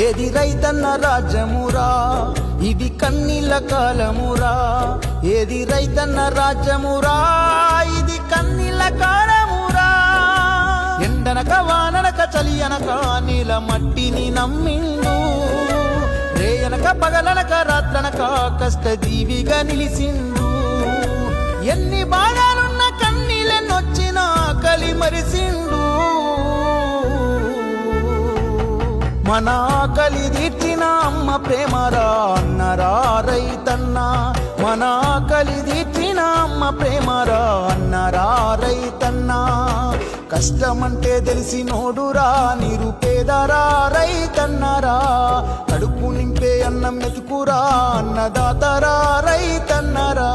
ఏది రైతన్న రాజ్యమురా, ఇది కన్నీళ్ళ కాలమురా. ఏది రైతన్న రాజ్యమురా, ఇది కన్నీళ్ళ కాలమురా. ఎండనక వాననక చలి అనక నీల మట్టిని నమ్మిండు, రేయనక పగలనక రాత్రనక కష్టజీవిగా నిలిసిండు. ఎన్ని బాధలున్న కన్నీళ్ళెన్నొచ్చినా కలి మరిసిండు. మన ఆకలి తీర్చిన అమ్మ ప్రేమరా అన్నరా రైతన్న, మన ఆకలి తీర్చిన అమ్మ ప్రేమరా అన్నరా రైతన్న. కష్టమంటే తెలిసినోడురా నిరుపేదరా రైతన్నరా, కడుపు నింపే అన్నం మెతుకురా అన్నదాతరా రైతన్నరా.